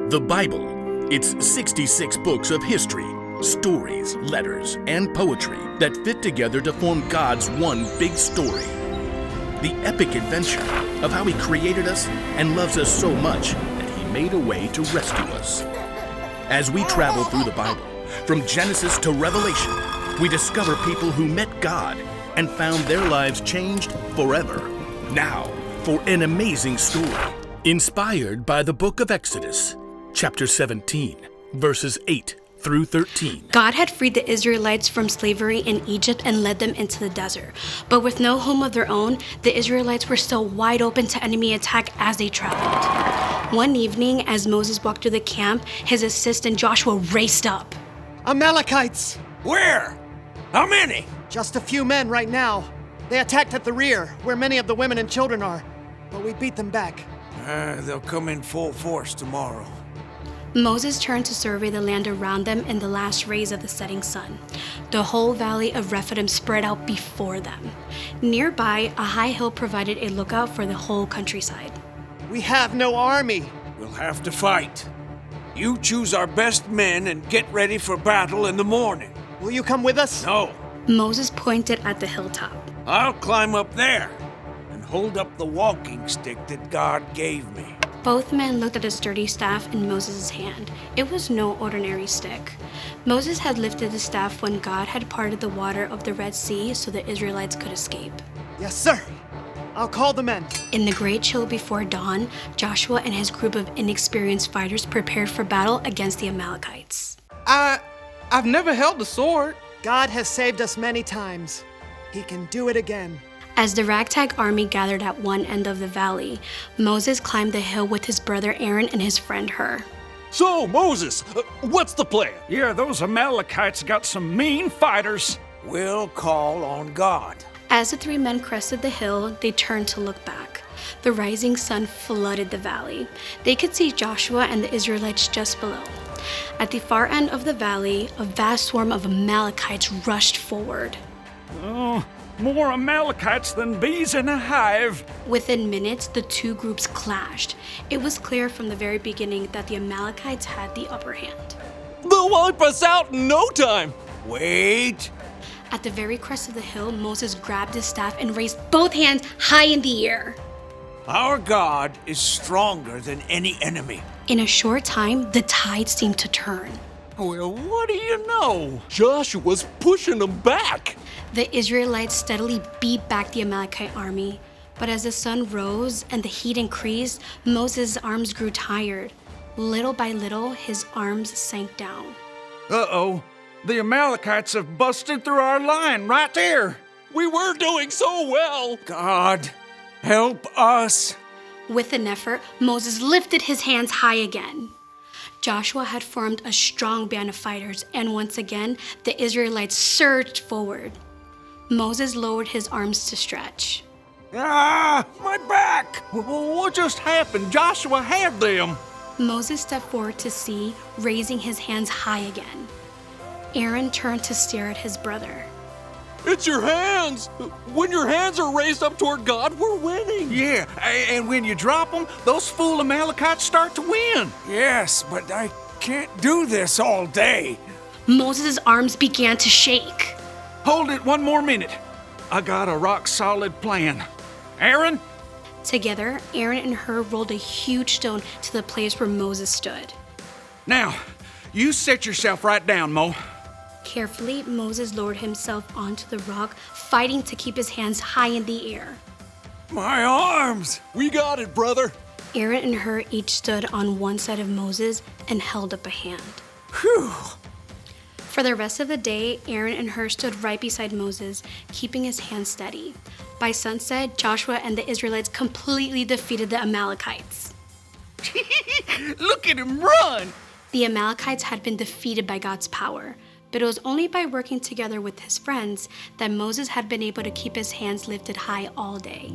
The Bible. It's 66 books of history, stories, letters, and poetry that fit together to form God's one big story. The epic adventure of how He created us and loves us so much that He made a way to rescue us. As we travel through the Bible, from Genesis to Revelation, we discover people who met God and found their lives changed forever. Now, for an amazing story, inspired by the book of Exodus, chapter 17, verses 8 through 13. God had freed the Israelites from slavery in Egypt and led them into the desert. But with no home of their own, the Israelites were still wide open to enemy attack as they traveled. One evening, as Moses walked through the camp, his assistant Joshua raced up. Amalekites! Where? How many? Just a few men right now. They attacked at the rear, where many of the women and children are. But we beat them back. They'll come in full force tomorrow. Moses turned to survey the land around them in the last rays of the setting sun. The whole valley of Rephidim spread out before them. Nearby, a high hill provided a lookout for the whole countryside. We have no army. We'll have to fight. You choose our best men and get ready for battle in the morning. Will you come with us? No, Moses pointed at the hilltop. I'll climb up there and hold up the walking stick that God gave me. Both men looked at a sturdy staff in Moses' hand. It was no ordinary stick. Moses had lifted the staff when God had parted the water of the Red Sea so the Israelites could escape. Yes, sir. I'll call the men. In the great chill before dawn, Joshua and his group of inexperienced fighters prepared for battle against the Amalekites. I've never held a sword. God has saved us many times. He can do it again. As the ragtag army gathered at one end of the valley, Moses climbed the hill with his brother Aaron and his friend Hur. So, Moses, what's the plan? Yeah, those Amalekites got some mean fighters. We'll call on God. As the three men crested the hill, they turned to look back. The rising sun flooded the valley. They could see Joshua and the Israelites just below. At the far end of the valley, a vast swarm of Amalekites rushed forward. Oh, more Amalekites than bees in a hive. Within minutes, the two groups clashed. It was clear from the very beginning that the Amalekites had the upper hand. They'll wipe us out in no time. Wait. At the very crest of the hill, Moses grabbed his staff and raised both hands high in the air. Our God is stronger than any enemy. In a short time, the tide seemed to turn. Well, what do you know? Joshua's pushing them back. The Israelites steadily beat back the Amalekite army. But as the sun rose and the heat increased, Moses' arms grew tired. Little by little, his arms sank down. Uh-oh, the Amalekites have busted through our line right there. We were doing so well. God, help us. With an effort, Moses lifted his hands high again. Joshua had formed a strong band of fighters, and once again, the Israelites surged forward. Moses lowered his arms to stretch. Ah, my back! What just happened? Joshua had them. Moses stepped forward to see, raising his hands high again. Aaron turned to stare at his brother. It's your hands. When your hands are raised up toward God, we're winning. Yeah, and when you drop them, those fool Amalekites start to win. Yes, but I can't do this all day. Moses' arms began to shake. Hold it one more minute. I got a rock-solid plan. Aaron? Together, Aaron and Hur rolled a huge stone to the place where Moses stood. Now, you set yourself right down, Mo. Carefully, Moses lowered himself onto the rock, fighting to keep his hands high in the air. My arms! We got it, brother. Aaron and Hur each stood on one side of Moses and held up a hand. Whew! For the rest of the day, Aaron and Hur stood right beside Moses, keeping his hands steady. By sunset, Joshua and the Israelites completely defeated the Amalekites. Look at him run! The Amalekites had been defeated by God's power, but it was only by working together with his friends that Moses had been able to keep his hands lifted high all day.